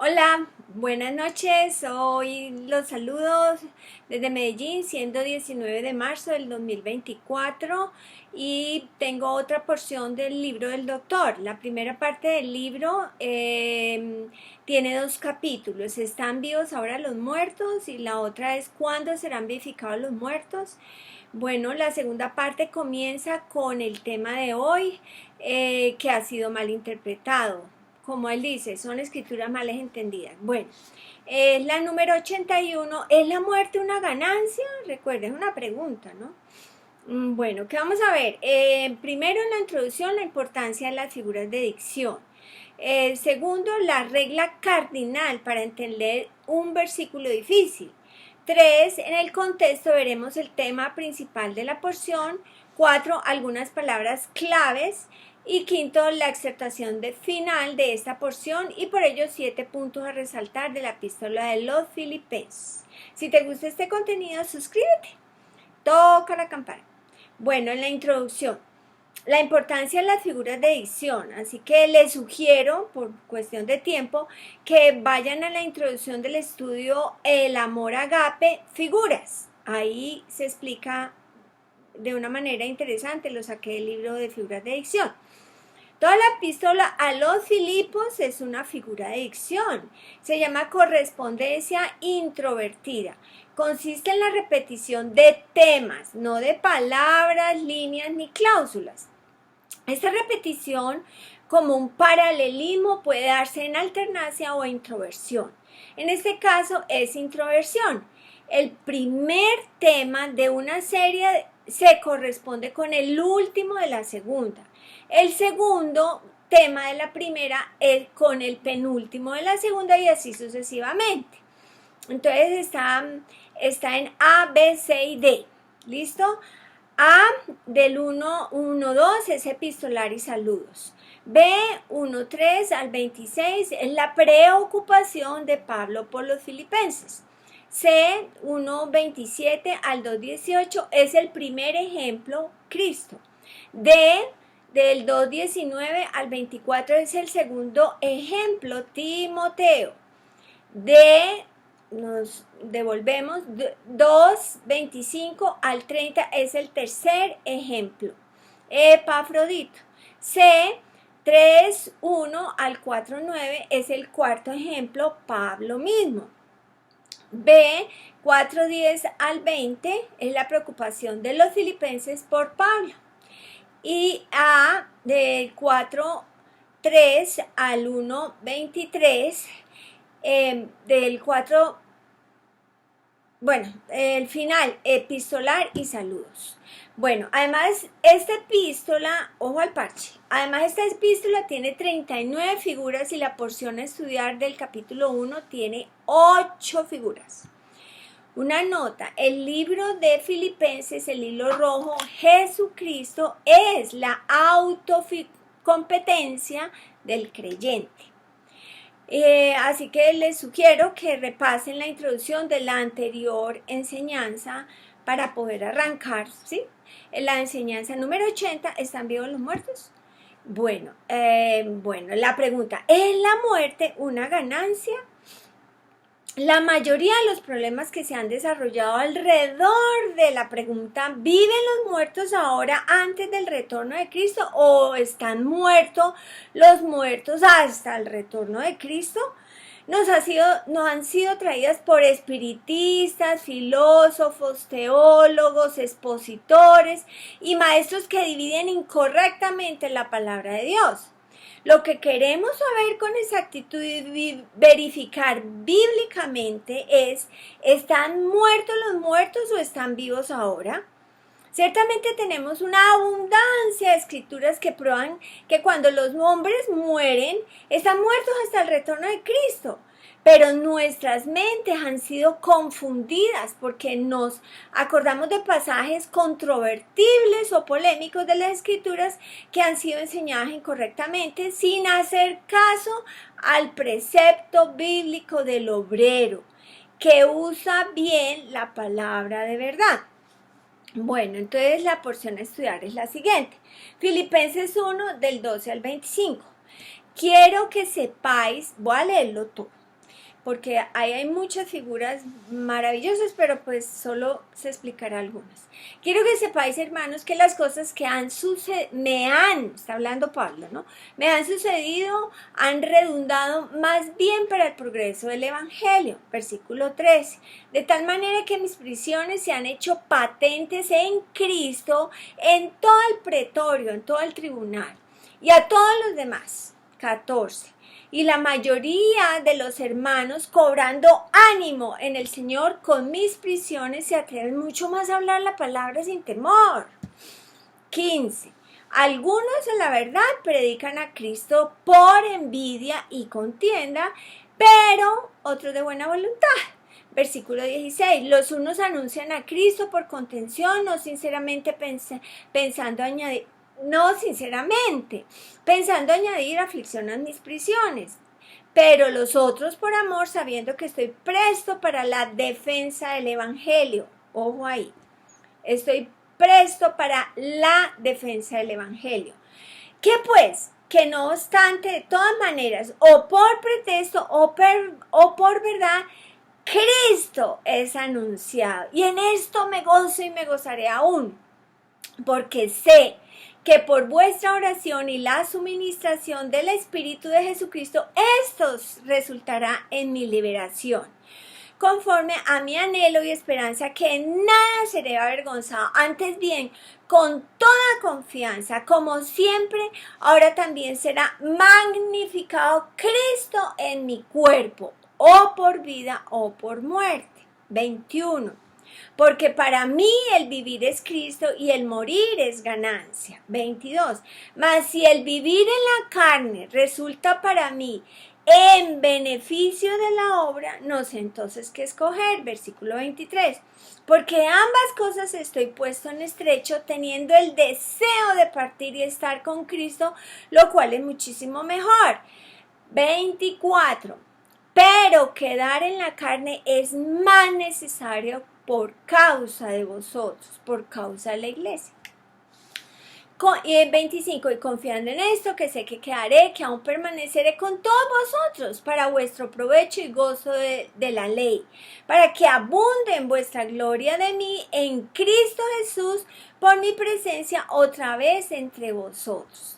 Hola, buenas noches. Hoy los saludos desde Medellín, siendo 19 de marzo del 2024 y tengo otra porción del libro del doctor. La primera parte del libro tiene dos capítulos. ¿Están vivos ahora los muertos? Y la otra es ¿cuándo serán vivificados los muertos? Bueno, la segunda parte comienza con el tema de hoy que ha sido mal interpretado. Como él dice, son escrituras mal entendidas. Bueno, la número 81, ¿es la muerte una ganancia? Recuerden, es una pregunta, ¿no? Bueno, ¿qué vamos a ver? Primero en la introducción, la importancia de las figuras de dicción. Segundo, la regla cardinal para entender un versículo difícil. 3. En el contexto veremos el tema principal de la porción. 4. Algunas palabras claves. Y quinto, la exhortación final de esta porción y por ello 7 puntos a resaltar de la epístola de los Filipenses. Si te gusta este contenido, suscríbete, toca la campana. Bueno, en la introducción, la importancia de las figuras de dicción, así que les sugiero, por cuestión de tiempo, que vayan a la introducción del estudio El amor agape, figuras. Ahí se explica de una manera interesante, lo saqué del libro de figuras de dicción. Toda la epístola a los Filipos es una figura de dicción. Se llama correspondencia introvertida. Consiste en la repetición de temas, no de palabras, líneas ni cláusulas. Esta repetición, como un paralelismo, puede darse en alternancia o introversión. En este caso es introversión. El primer tema de una serie se corresponde con el último de la segunda. El segundo tema de la primera es con el penúltimo de la segunda y así sucesivamente. Entonces está en A, B, C y D. ¿Listo? A del 1.2 es epistolar y saludos. B 1.3 al 26 es la preocupación de Pablo por los filipenses. C 1.27 al 2.18 es el primer ejemplo, Cristo. D del 2.19 al 24 es el segundo ejemplo, Timoteo. D nos devolvemos 2.25 al 30 es el tercer ejemplo, Epafrodito. C 3.1 al 4.9 es el cuarto ejemplo, Pablo mismo. B 4.10 al 20 es la preocupación de los filipenses por Pablo. Y A del 4.3 al 1.23 del 4, el final, epistolar y saludos. Bueno, además, esta epístola, ojo al parche, además esta epístola tiene 39 figuras y la porción a estudiar del capítulo 1 tiene 8 figuras. Una nota, el libro de Filipenses, el hilo rojo, Jesucristo es la autocompetencia del creyente. Así que les sugiero que repasen la introducción de la anterior enseñanza para poder arrancar, ¿sí? En la enseñanza número 80, ¿están vivos los muertos? Bueno, la pregunta, ¿es la muerte una ganancia? La mayoría de los problemas que se han desarrollado alrededor de la pregunta, ¿viven los muertos ahora antes del retorno de Cristo o están muertos los muertos hasta el retorno de Cristo? Nos han sido traídas por espiritistas, filósofos, teólogos, expositores y maestros que dividen incorrectamente la palabra de Dios. Lo que queremos saber con exactitud y verificar bíblicamente es, ¿están muertos los muertos o están vivos ahora? Ciertamente tenemos una abundancia de escrituras que prueban que cuando los hombres mueren, están muertos hasta el retorno de Cristo. Pero nuestras mentes han sido confundidas porque nos acordamos de pasajes controvertibles o polémicos de las escrituras que han sido enseñadas incorrectamente sin hacer caso al precepto bíblico del obrero que usa bien la palabra de verdad. Bueno, entonces la porción a estudiar es la siguiente. Filipenses 1 del 12 al 25. Quiero que sepáis, voy a leerlo todo. porque ahí hay muchas figuras maravillosas, pero pues solo se explicará algunas. Quiero que sepáis, hermanos, que las cosas que está hablando Pablo, ¿no? Me han sucedido, han redundado más bien para el progreso del Evangelio, versículo 13, de tal manera que mis prisiones se han hecho patentes en Cristo, en todo el pretorio, en todo el tribunal, y a todos los demás, 14. Y la mayoría de los hermanos, cobrando ánimo en el Señor con mis prisiones, se atreven mucho más a hablar la palabra sin temor. 15. Algunos, en la verdad, predican a Cristo por envidia y contienda, pero otros de buena voluntad. Versículo 16. Los unos anuncian a Cristo por contención, no sinceramente pensando añadir aflicción a mis prisiones, pero los otros por amor, sabiendo que estoy presto para la defensa del Evangelio. Ojo ahí, estoy presto para la defensa del Evangelio. ¿Qué pues? Que no obstante, de todas maneras, o por pretexto o por verdad, Cristo es anunciado. Y en esto me gozo y me gozaré aún, porque sé que por vuestra oración y la suministración del Espíritu de Jesucristo, esto resultará en mi liberación, conforme a mi anhelo y esperanza, que en nada seré avergonzado, antes bien, con toda confianza, como siempre, ahora también será magnificado Cristo en mi cuerpo, o por vida o por muerte. 21. Porque para mí el vivir es Cristo y el morir es ganancia. 22. Mas si el vivir en la carne resulta para mí en beneficio de la obra, no sé entonces qué escoger. Versículo 23. Porque ambas cosas estoy puesto en estrecho, teniendo el deseo de partir y estar con Cristo, lo cual es muchísimo mejor. 24. Pero quedar en la carne es más necesario por causa de vosotros, por causa de la iglesia. 25. Y confiando en esto, que sé que quedaré, que aún permaneceré con todos vosotros para vuestro provecho y gozo de la ley, para que abunde en vuestra gloria de mí en Cristo Jesús por mi presencia otra vez entre vosotros.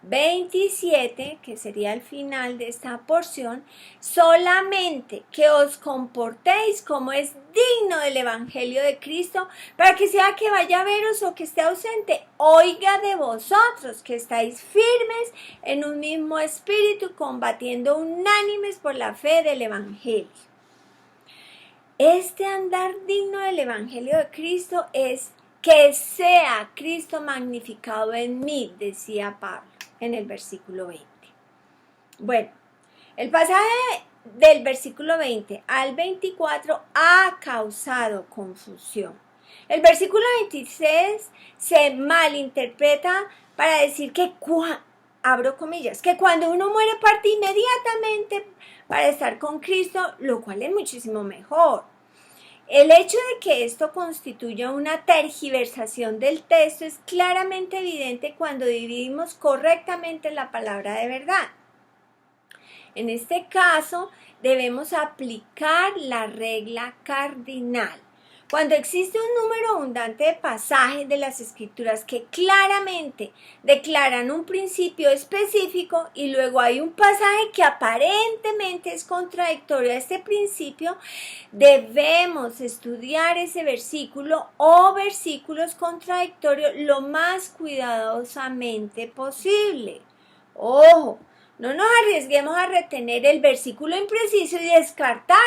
27, que sería el final de esta porción, solamente que os comportéis como es digno del Evangelio de Cristo, para que sea que vaya a veros o que esté ausente, oiga de vosotros que estáis firmes en un mismo espíritu, combatiendo unánimes por la fe del Evangelio. Este andar digno del Evangelio de Cristo es que sea Cristo magnificado en mí, decía Pablo en el versículo 20. Bueno, el pasaje del versículo 20 al 24 ha causado confusión. El versículo 26 se malinterpreta para decir que, abro comillas, que cuando uno muere parte inmediatamente para estar con Cristo, lo cual es muchísimo mejor. El hecho de que esto constituya una tergiversación del texto es claramente evidente cuando dividimos correctamente la palabra de verdad. En este caso, debemos aplicar la regla cardinal. Cuando existe un número abundante de pasajes de las Escrituras que claramente declaran un principio específico y luego hay un pasaje que aparentemente es contradictorio a este principio, debemos estudiar ese versículo o versículos contradictorios lo más cuidadosamente posible. ¡Ojo! No nos arriesguemos a retener el versículo impreciso y descartar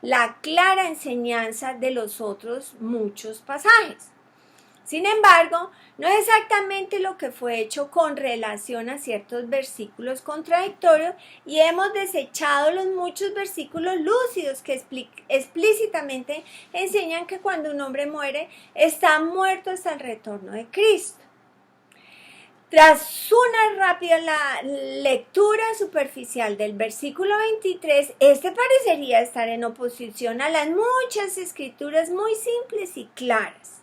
la clara enseñanza de los otros muchos pasajes. Sin embargo, no es exactamente lo que fue hecho con relación a ciertos versículos contradictorios y hemos desechado los muchos versículos lúcidos que explícitamente enseñan que cuando un hombre muere, está muerto hasta el retorno de Cristo. Tras una rápida lectura superficial del versículo 23, este parecería estar en oposición a las muchas escrituras muy simples y claras.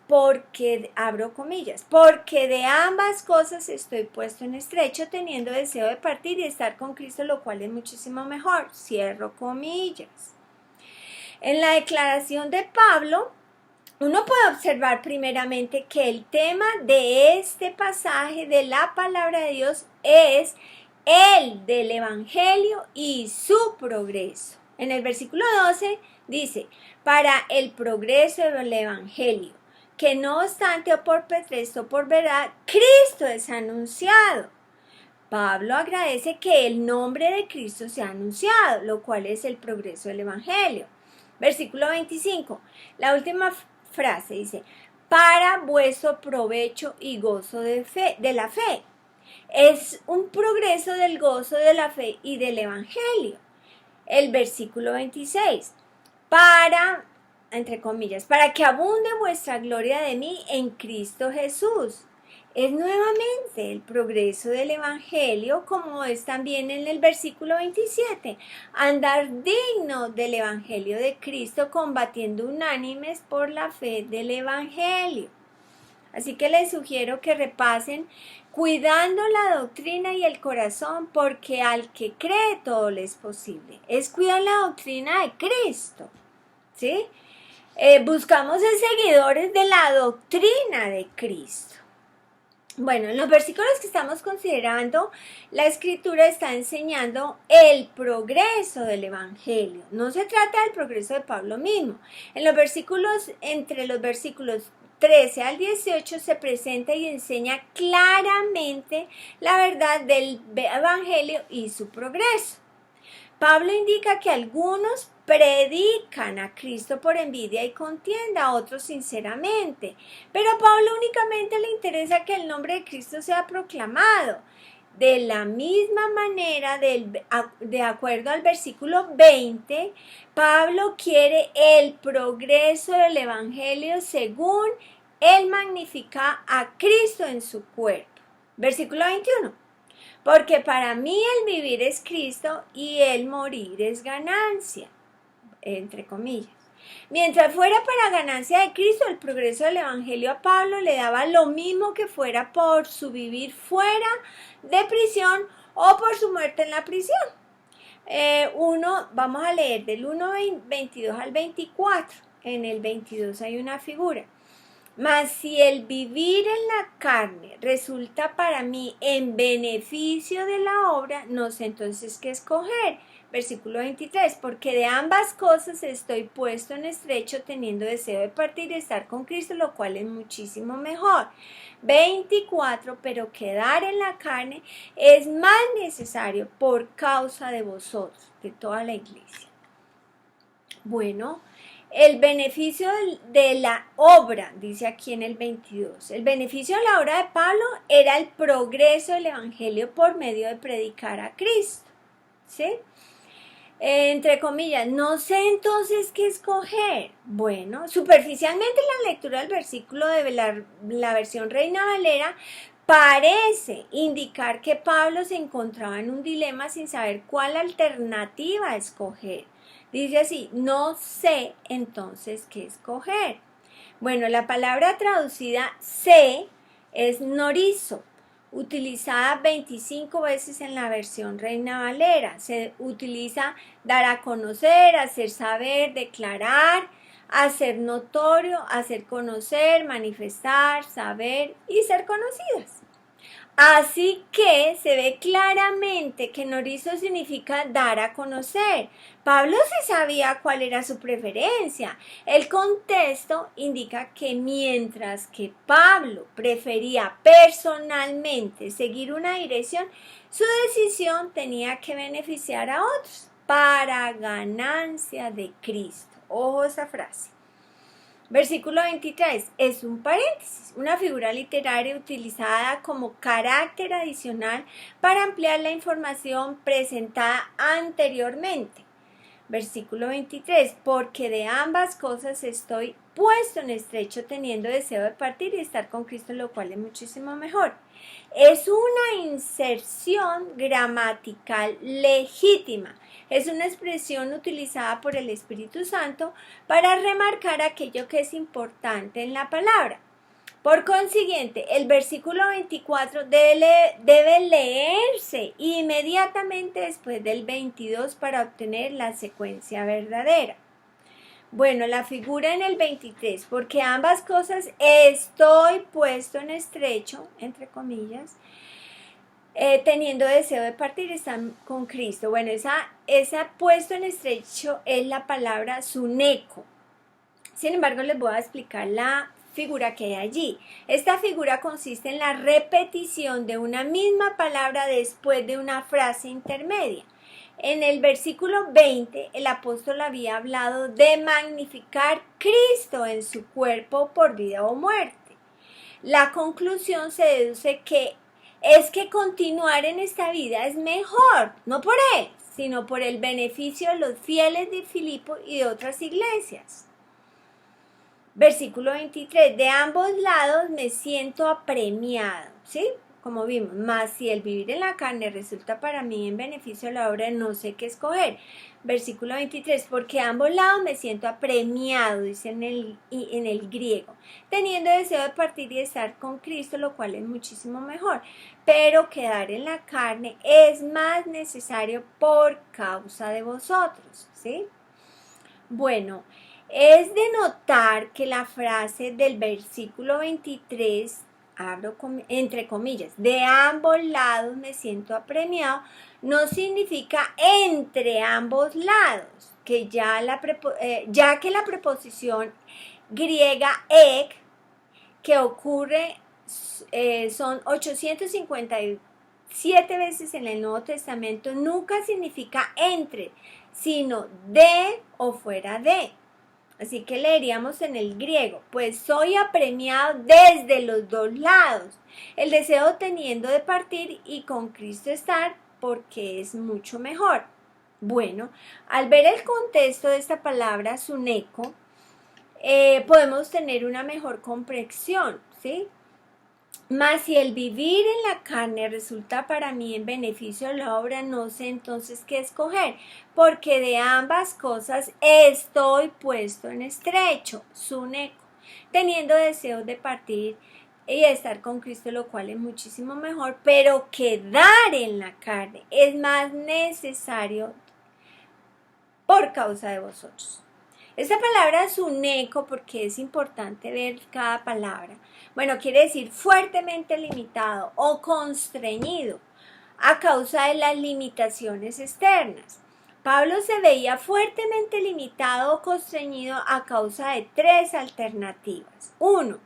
porque, abro comillas, porque de ambas cosas estoy puesto en estrecho, teniendo deseo de partir y estar con Cristo, lo cual es muchísimo mejor, cierro comillas. En la declaración de Pablo, uno puede observar primeramente que el tema de este pasaje de la palabra de Dios es el del Evangelio y su progreso. En el versículo 12 dice, para el progreso del Evangelio, que no obstante o por pretexto o por verdad, Cristo es anunciado. Pablo agradece que el nombre de Cristo sea anunciado, lo cual es el progreso del Evangelio. Versículo 25, la última frase dice, para vuestro provecho y gozo de la fe. Es un progreso del gozo de la fe y del Evangelio. El versículo 26, para, entre comillas, para que abunde vuestra gloria de mí en Cristo Jesús. Es nuevamente el progreso del Evangelio, como es también en el versículo 27, andar digno del Evangelio de Cristo, combatiendo unánimes por la fe del Evangelio. Así que les sugiero que repasen cuidando la doctrina y el corazón, porque al que cree todo le es posible. Es cuidar la doctrina de Cristo, ¿sí? Buscamos ser seguidores de la doctrina de Cristo. Bueno, en los versículos que estamos considerando, la Escritura está enseñando el progreso del Evangelio. No se trata del progreso de Pablo mismo. En los versículos, entre los versículos 13 al 18 se presenta y enseña claramente la verdad del Evangelio y su progreso. Pablo indica que algunos predican a Cristo por envidia y contienda, a otros sinceramente. Pero a Pablo únicamente le interesa que el nombre de Cristo sea proclamado. De la misma manera, de acuerdo al versículo 20, Pablo quiere el progreso del Evangelio según él magnifica a Cristo en su cuerpo. Versículo 21. Porque para mí el vivir es Cristo y el morir es ganancia, entre comillas. Mientras fuera para ganancia de Cristo, el progreso del Evangelio a Pablo le daba lo mismo que fuera por su vivir fuera de prisión o por su muerte en la prisión. Vamos a leer del 1:22 al 24. En el 22 hay una figura. Mas si el vivir en la carne resulta para mí en beneficio de la obra, no sé entonces qué escoger. Versículo 23, porque de ambas cosas estoy puesto en estrecho, teniendo deseo de partir y estar con Cristo, lo cual es muchísimo mejor. 24, pero quedar en la carne es más necesario por causa de vosotros, de toda la iglesia. Bueno, el beneficio de la obra, dice aquí en el 22, el beneficio de la obra de Pablo era el progreso del Evangelio por medio de predicar a Cristo, ¿sí? Entre comillas, no sé entonces qué escoger. Bueno, superficialmente la lectura del versículo de la versión Reina Valera parece indicar que Pablo se encontraba en un dilema sin saber cuál alternativa escoger. Dice así, no sé entonces qué escoger. Bueno, la palabra traducida sé es norizo, utilizada 25 veces en la versión Reina Valera. Se utiliza dar a conocer, hacer saber, declarar, hacer notorio, hacer conocer, manifestar, saber y ser conocidas. Así que se ve claramente que norizo significa dar a conocer. Pablo sí sabía cuál era su preferencia. El contexto indica que mientras que Pablo prefería personalmente seguir una dirección, su decisión tenía que beneficiar a otros para ganancia de Cristo. Ojo esa frase. Versículo 23 es un paréntesis, una figura literaria utilizada como carácter adicional para ampliar la información presentada anteriormente. Versículo 23, porque de ambas cosas estoy puesto en estrecho, teniendo deseo de partir y estar con Cristo, lo cual es muchísimo mejor. Es una inserción gramatical legítima. Es una expresión utilizada por el Espíritu Santo para remarcar aquello que es importante en la palabra. Por consiguiente, el versículo 24 debe leerse inmediatamente después del 22 para obtener la secuencia verdadera. Bueno, la figura en el 23, porque ambas cosas estoy puesto en estrecho, entre comillas, teniendo deseo de partir, están con Cristo. Bueno, esa puesto en estrecho es la palabra suneco. Sin embargo, les voy a explicar la figura que hay allí. Esta figura consiste en la repetición de una misma palabra después de una frase intermedia. En el versículo 20, el apóstol había hablado de magnificar Cristo en su cuerpo por vida o muerte. La conclusión se deduce que es que continuar en esta vida es mejor, no por él, sino por el beneficio de los fieles de Filipo y de otras iglesias. Versículo 23, de ambos lados me siento apremiado, ¿sí? Como vimos, más si el vivir en la carne resulta para mí en beneficio de la obra, no sé qué escoger. Versículo 23, porque de ambos lados me siento apremiado, dice en el griego, teniendo deseo de partir y estar con Cristo, lo cual es muchísimo mejor, pero quedar en la carne es más necesario por causa de vosotros, ¿sí? Bueno, es de notar que la frase del versículo 23, entre comillas, de ambos lados me siento apremiado, no significa entre ambos lados, que ya que la preposición griega ek, que ocurre, son 857 veces en el Nuevo Testamento, nunca significa entre, sino de o fuera de. Así que leeríamos en el griego, pues soy apremiado desde los dos lados, el deseo teniendo de partir y con Cristo estar, porque es mucho mejor. Bueno, al ver el contexto de esta palabra, suneco, podemos tener una mejor comprensión, ¿sí? Mas si el vivir en la carne resulta para mí en beneficio de la obra, no sé entonces qué escoger, porque de ambas cosas estoy puesto en estrecho, suneco, teniendo deseos de partir y estar con Cristo, lo cual es muchísimo mejor, pero quedar en la carne es más necesario por causa de vosotros. Esta palabra es suneco, porque es importante ver cada palabra. Bueno, quiere decir fuertemente limitado o constreñido a causa de las limitaciones externas. Pablo se veía fuertemente limitado o constreñido a causa de tres alternativas. 1.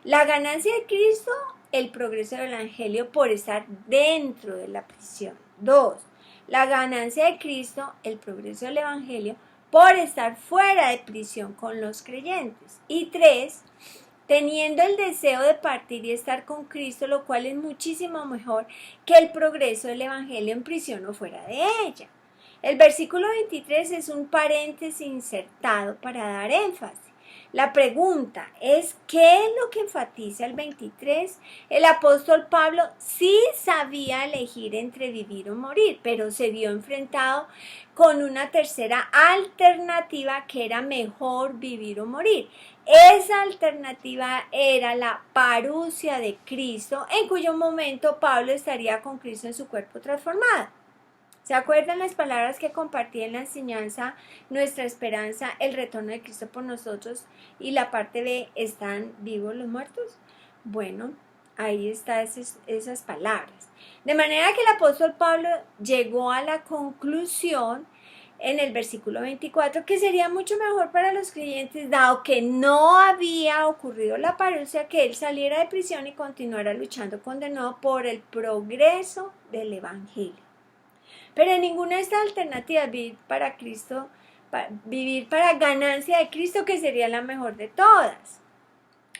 La ganancia de Cristo, el progreso del Evangelio por estar dentro de la prisión. 2. La ganancia de Cristo, el progreso del Evangelio por estar fuera de prisión con los creyentes. Y 3, teniendo el deseo de partir y estar con Cristo, lo cual es muchísimo mejor que el progreso del Evangelio en prisión o fuera de ella. El versículo 23 es un paréntesis insertado para dar énfasis. La pregunta es, ¿qué es lo que enfatiza el 23? El apóstol Pablo sí sabía elegir entre vivir o morir, pero se vio enfrentado con una tercera alternativa que era mejor vivir o morir. Esa alternativa era la parusia de Cristo, en cuyo momento Pablo estaría con Cristo en su cuerpo transformado. ¿Se acuerdan las palabras que compartí en la enseñanza? Nuestra esperanza, el retorno de Cristo por nosotros, y la parte B, ¿están vivos los muertos? Bueno, ahí están esas palabras. De manera que el apóstol Pablo llegó a la conclusión en el versículo 24 que sería mucho mejor para los creyentes, dado que no había ocurrido la parusia, que él saliera de prisión y continuara luchando condenado por el progreso del Evangelio. Pero en ninguna de estas alternativas vivir para ganancia de Cristo, que sería la mejor de todas.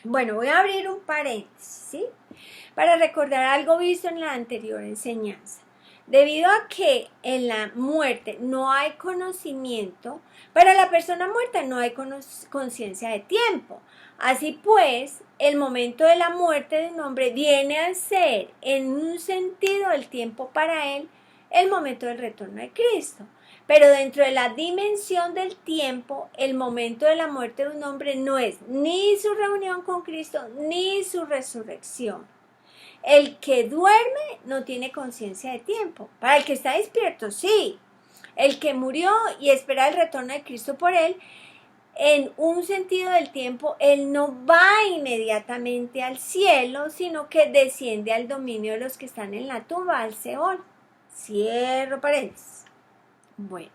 Bueno, voy a abrir un paréntesis, ¿sí? Para recordar algo visto en la anterior enseñanza. Debido a que en la muerte no hay conocimiento, para la persona muerta no hay conciencia de tiempo. Así pues, el momento de la muerte de un hombre viene a ser, en un sentido del tiempo para él, el momento del retorno de Cristo. Pero dentro de la dimensión del tiempo, el momento de la muerte de un hombre no es ni su reunión con Cristo, ni su resurrección. El que duerme no tiene conciencia de tiempo. Para el que está despierto, sí. El que murió y espera el retorno de Cristo por él, en un sentido del tiempo, él no va inmediatamente al cielo, sino que desciende al dominio de los que están en la tumba, al Seol. Cierro paréntesis. Bueno,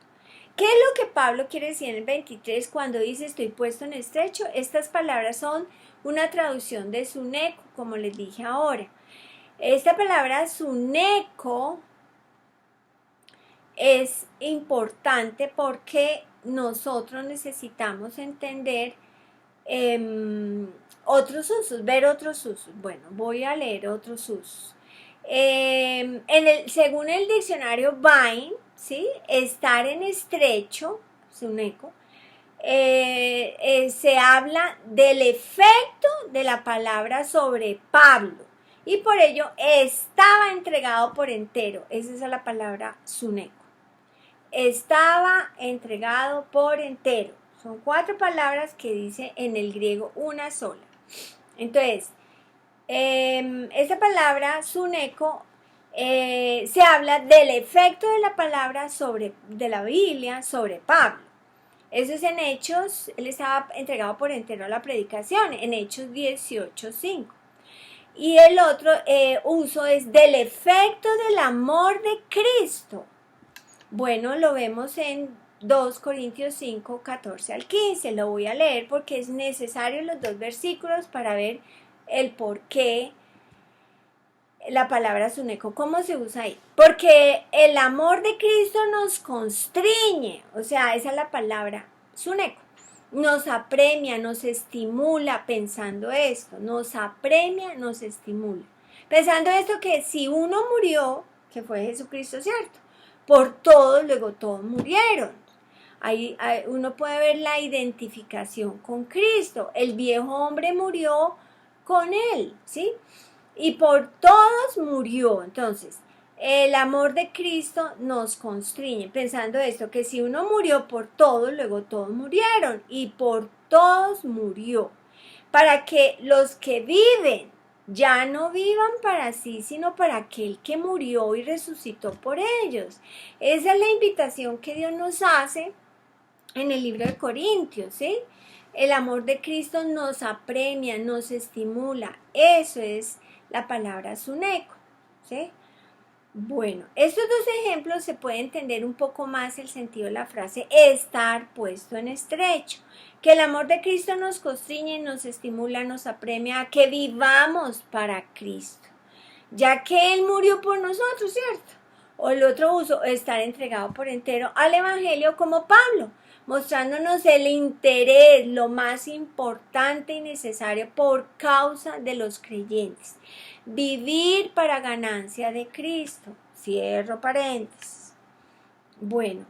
¿qué es lo que Pablo quiere decir en el 23 cuando dice estoy puesto en estrecho? Estas palabras son una traducción de suneco, como les dije ahora. Esta palabra suneco es importante porque nosotros necesitamos entender otros usos, ver otros usos. Bueno, voy a leer otros usos. Según el diccionario Vine, ¿sí? Estar en estrecho, suneco, se habla del efecto de la palabra sobre Pablo y por ello estaba entregado por entero. Esa es la palabra suneco. Estaba entregado por entero. Son 4 palabras que dice en el griego una sola. Entonces, esa palabra suneco se habla del efecto de la palabra de la Biblia sobre Pablo. Eso es en Hechos, él estaba entregado por entero a la predicación, en Hechos 18:5. Y el otro uso es del efecto del amor de Cristo. Bueno, lo vemos en 2 Corintios 5, 14 al 15. Lo voy a leer porque es necesario los 2 versículos para ver el por qué la palabra suneco, cómo se usa ahí. Porque el amor de Cristo nos constriñe, o sea, esa es la palabra suneco. Nos apremia, nos estimula pensando esto, nos apremia, nos estimula. Pensando esto que si uno murió, que fue Jesucristo, ¿cierto? Por todos, luego todos murieron. Ahí uno puede ver la identificación con Cristo. El viejo hombre murió con él, ¿sí? Y por todos murió. Entonces, el amor de Cristo nos constriñe. Pensando esto, que si uno murió por todos, luego todos murieron. Y por todos murió. Para que los que viven ya no vivan para sí, sino para aquel que murió y resucitó por ellos. Esa es la invitación que Dios nos hace en el libro de Corintios, ¿sí? El amor de Cristo nos apremia, nos estimula. Eso es la palabra suneco, ¿sí? Bueno, estos 2 ejemplos se puede entender un poco más el sentido de la frase estar puesto en estrecho. Que el amor de Cristo nos constriñe, nos estimula, nos apremia a que vivamos para Cristo, ya que Él murió por nosotros, ¿cierto? O el otro uso, estar entregado por entero al Evangelio como Pablo, mostrándonos el interés, lo más importante y necesario por causa de los creyentes. Vivir para ganancia de Cristo. Cierro paréntesis. Bueno,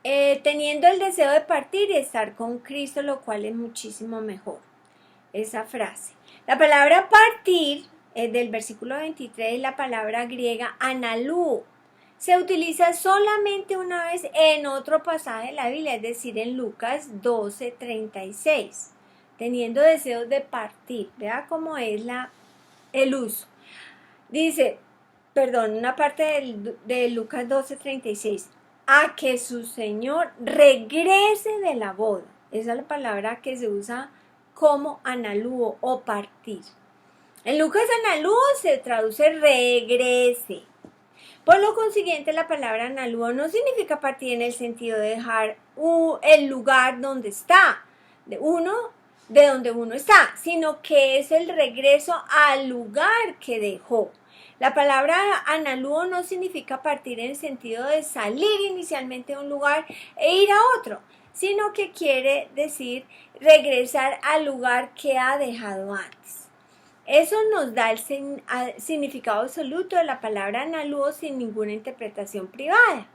teniendo el deseo de partir y estar con Cristo, lo cual es muchísimo mejor. Esa frase. La palabra partir, del versículo 23, es la palabra griega analuo. Se utiliza solamente una vez en otro pasaje de la Biblia, es decir, en Lucas 12:36. Teniendo deseos de partir. Vea cómo es el uso. Dice, una parte de Lucas 12:36. A que su Señor regrese de la boda. Esa es la palabra que se usa como analuo o partir. En Lucas analuo se traduce regrese. Por lo consiguiente, la palabra analuo no significa partir en el sentido de dejar el lugar donde está, de donde uno está, sino que es el regreso al lugar que dejó. La palabra analuo no significa partir en el sentido de salir inicialmente de un lugar e ir a otro, sino que quiere decir regresar al lugar que ha dejado antes. Eso nos da el significado absoluto de la palabra analuo sin ninguna interpretación privada.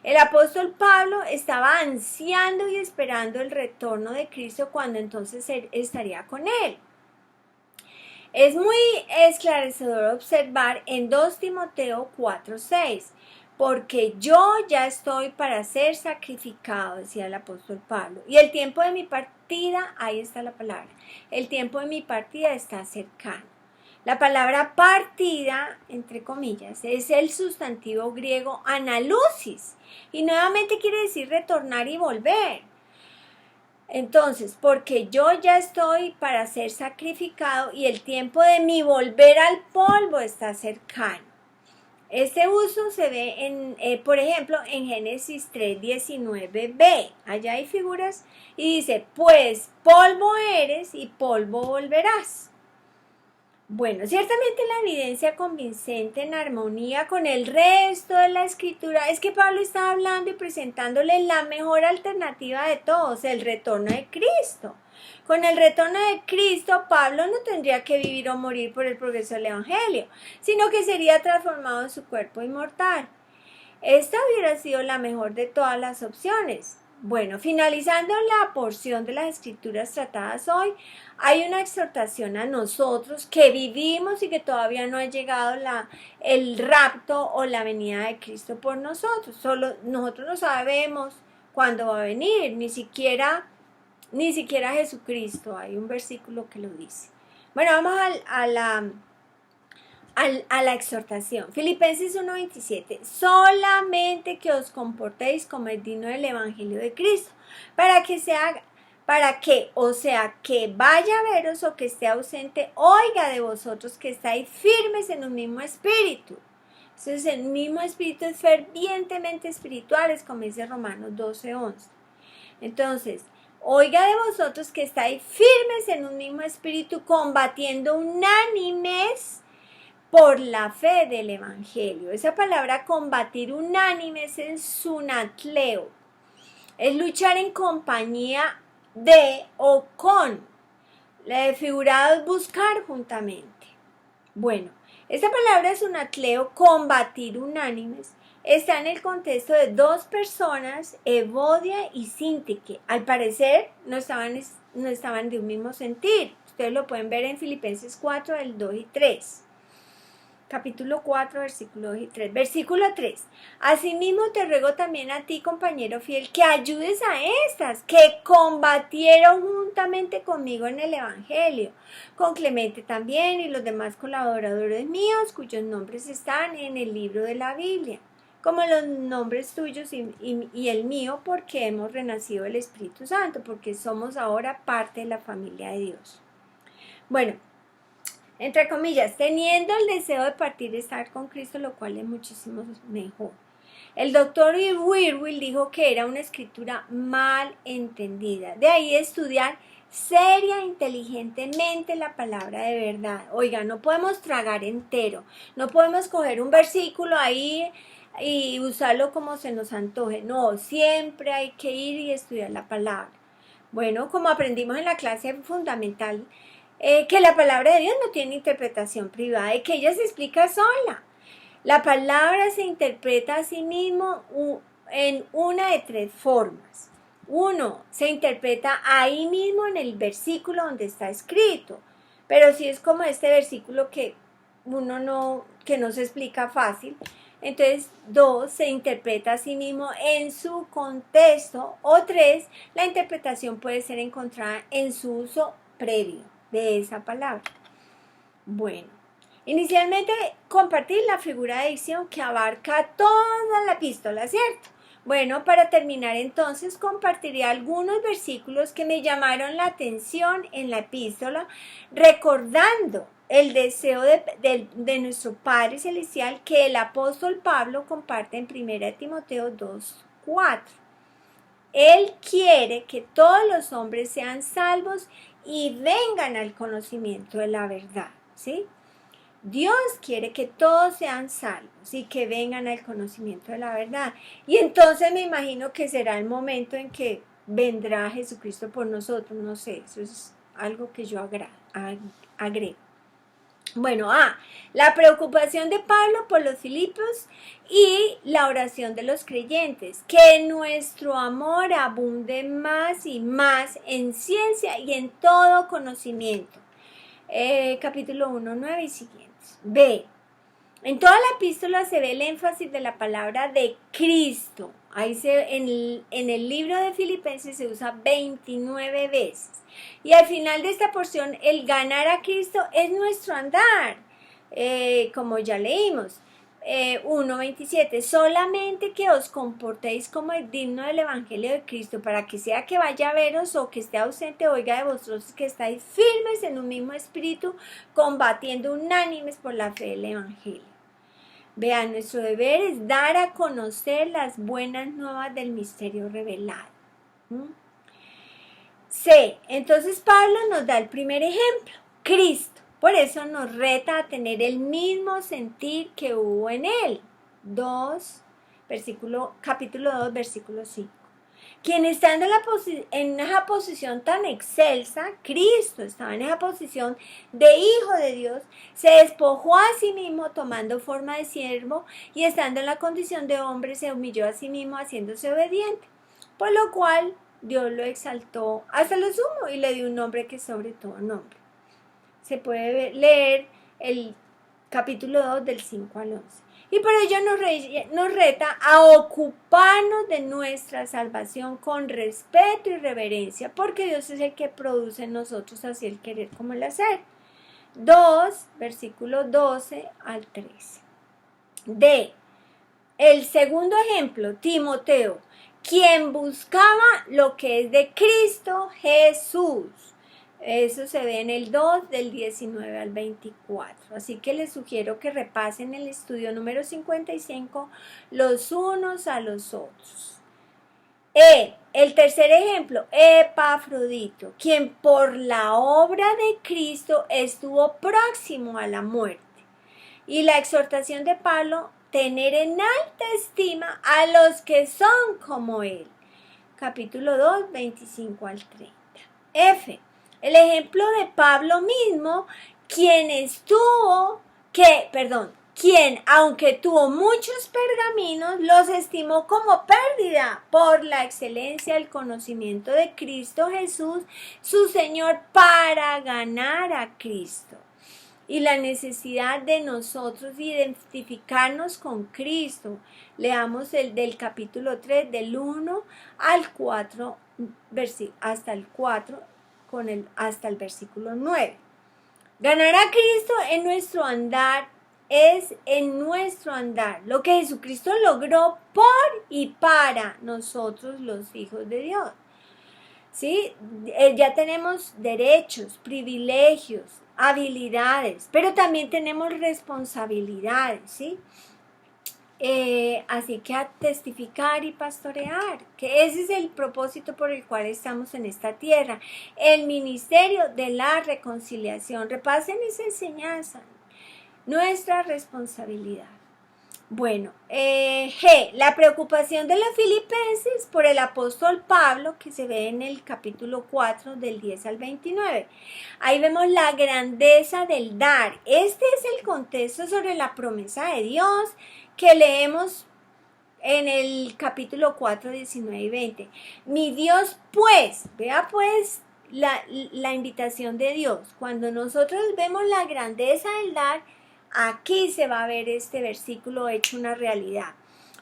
El apóstol Pablo estaba ansiando y esperando el retorno de Cristo cuando entonces él estaría con él. Es muy esclarecedor observar en 2 Timoteo 4:6, porque yo ya estoy para ser sacrificado, decía el apóstol Pablo, y el tiempo de mi partida, ahí está la palabra, el tiempo de mi partida está cercano. La palabra partida, entre comillas, es el sustantivo griego analusis, y nuevamente quiere decir retornar y volver. Entonces, porque yo ya estoy para ser sacrificado y el tiempo de mi volver al polvo está cercano. Este uso se ve, por ejemplo, en Génesis 3:19b. Allá hay figuras y dice, pues polvo eres y polvo volverás. Bueno, ciertamente la evidencia convincente en armonía con el resto de la escritura es que Pablo está hablando y presentándole la mejor alternativa de todos, el retorno de Cristo. Con el retorno de Cristo, Pablo no tendría que vivir o morir por el progreso del Evangelio, sino que sería transformado en su cuerpo inmortal. Esta hubiera sido la mejor de todas las opciones. Bueno, finalizando la porción de las escrituras tratadas hoy, hay una exhortación a nosotros que vivimos y que todavía no ha llegado el rapto o la venida de Cristo por nosotros. Solo nosotros no sabemos cuándo va a venir, ni siquiera Jesucristo. Hay un versículo que lo dice. Bueno, vamos a la exhortación. Filipenses 1:27. Solamente que os comportéis como es digno del Evangelio de Cristo, para que, o sea, que vaya a veros o que esté ausente, oiga de vosotros que estáis firmes en un mismo espíritu. Entonces, el mismo espíritu es fervientemente espirituales, como dice Romanos 12:11. Entonces, oiga de vosotros que estáis firmes en un mismo espíritu, combatiendo unánimes por la fe del Evangelio. Esa palabra combatir unánimes es sunatleo. Es luchar en compañía de o con. La de figurado es buscar juntamente. Bueno, esta palabra sunatleo, combatir unánimes, está en el contexto de dos personas, Evodia y Síntique. Al parecer no estaban de un mismo sentir. Ustedes lo pueden ver en Filipenses 4, del 2 y 3. Capítulo 4, versículo 2 y 3. Versículo 3. Asimismo te ruego también a ti, compañero fiel, que ayudes a estas, que combatieron juntamente conmigo en el Evangelio, con Clemente también y los demás colaboradores míos, cuyos nombres están en el libro de la Biblia, como los nombres tuyos y el mío, porque hemos renacido del Espíritu Santo, porque somos ahora parte de la familia de Dios. Bueno, entre comillas, teniendo el deseo de partir y estar con Cristo, lo cual es muchísimo mejor. El doctor Wierwille dijo que era una escritura mal entendida. De ahí estudiar seria e inteligentemente la palabra de verdad. Oiga, no podemos tragar entero, no podemos coger un versículo ahí y usarlo como se nos antoje. No, siempre hay que ir y estudiar la palabra. Bueno, como aprendimos en la clase fundamental, que la palabra de Dios no tiene interpretación privada y que ella se explica sola. La palabra se interpreta a sí mismo en una de tres formas. Uno, se interpreta ahí mismo en el versículo donde está escrito, pero si es como este versículo que no se explica fácil. Entonces, 2, se interpreta a sí mismo en su contexto, o 3, la interpretación puede ser encontrada en su uso previo de esa palabra. Bueno, inicialmente compartir la figura de dicción que abarca toda la epístola, ¿cierto? Bueno, para terminar entonces compartiré algunos versículos que me llamaron la atención en la epístola, recordando el deseo de nuestro Padre Celestial que el apóstol Pablo comparte en 1 Timoteo 2:4. Él quiere que todos los hombres sean salvos y vengan al conocimiento de la verdad, ¿sí? Dios quiere que todos sean salvos y que vengan al conocimiento de la verdad. Y entonces me imagino que será el momento en que vendrá Jesucristo por nosotros, no sé, eso es algo que yo agrego. Bueno, la preocupación de Pablo por los Filipos y la oración de los creyentes, que nuestro amor abunde más y más en ciencia y en todo conocimiento. Capítulo 1, 9 y siguientes. B. En toda la epístola se ve el énfasis de la palabra de Cristo. En el libro de Filipenses se usa 29 veces. Y al final de esta porción, el ganar a Cristo es nuestro andar, como ya leímos. 1:27, solamente que os comportéis como es digno del Evangelio de Cristo, para que sea que vaya a veros o que esté ausente, oiga de vosotros que estáis firmes en un mismo espíritu, combatiendo unánimes por la fe del Evangelio. Vean, nuestro deber es dar a conocer las buenas nuevas del misterio revelado. C. Entonces Pablo nos da el primer ejemplo, Cristo. Por eso nos reta a tener el mismo sentir que hubo en él. Capítulo 2, versículo 5. Quien estando en esa posición tan excelsa, Cristo estaba en esa posición de Hijo de Dios, se despojó a sí mismo tomando forma de siervo y estando en la condición de hombre se humilló a sí mismo haciéndose obediente, por lo cual Dios lo exaltó hasta lo sumo y le dio un nombre que es sobre todo nombre. Se puede leer el capítulo 2 del 5 al 11. Y por ello nos reta a ocuparnos de nuestra salvación con respeto y reverencia, porque Dios es el que produce en nosotros así el querer como el hacer. 2, versículo 12 al 13. D. El segundo ejemplo, Timoteo, quien buscaba lo que es de Cristo Jesús. Eso se ve en el 2 del 19 al 24. Así que les sugiero que repasen el estudio número 55 los unos a los otros. El tercer ejemplo, Epafrodito, quien por la obra de Cristo estuvo próximo a la muerte. Y la exhortación de Pablo, tener en alta estima a los que son como él. Capítulo 2, 25 al 30. F. El ejemplo de Pablo mismo, quien aunque tuvo muchos pergaminos, los estimó como pérdida por la excelencia del conocimiento de Cristo Jesús, su Señor, para ganar a Cristo. Y la necesidad de nosotros identificarnos con Cristo. Leamos el del capítulo 3, del 1 al 4, hasta el 4, hasta el versículo 9. Ganar a Cristo en nuestro andar es en nuestro andar lo que Jesucristo logró por y para nosotros los hijos de Dios. ¿Sí? Ya tenemos derechos, privilegios, habilidades, pero también tenemos responsabilidades, ¿sí? Así que a testificar y pastorear, que ese es el propósito por el cual estamos en esta tierra, el ministerio de la reconciliación. Repasen esa enseñanza, nuestra responsabilidad. Bueno, G, la preocupación de los filipenses por el apóstol Pablo, que se ve en el capítulo 4 del 10 al 29. Ahí vemos la grandeza del dar. Este es el contexto sobre la promesa de Dios que leemos en el capítulo 4, 19 y 20. Mi Dios pues, vea pues la invitación de Dios. Cuando nosotros vemos la grandeza del dar, aquí se va a ver este versículo hecho una realidad.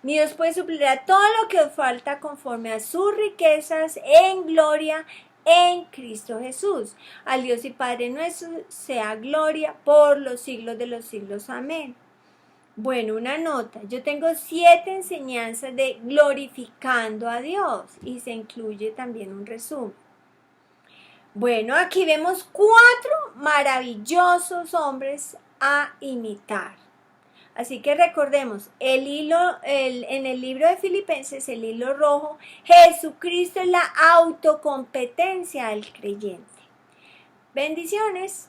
Mi Dios pues suplirá todo lo que os falta conforme a sus riquezas en gloria en Cristo Jesús. Al Dios y Padre nuestro sea gloria por los siglos de los siglos. Amén. Bueno, una nota. Yo tengo 7 enseñanzas de glorificando a Dios y se incluye también un resumen. Bueno, aquí vemos 4 maravillosos hombres a imitar. Así que recordemos, en el libro de Filipenses, el hilo rojo, Jesucristo es la autocompetencia del creyente. Bendiciones.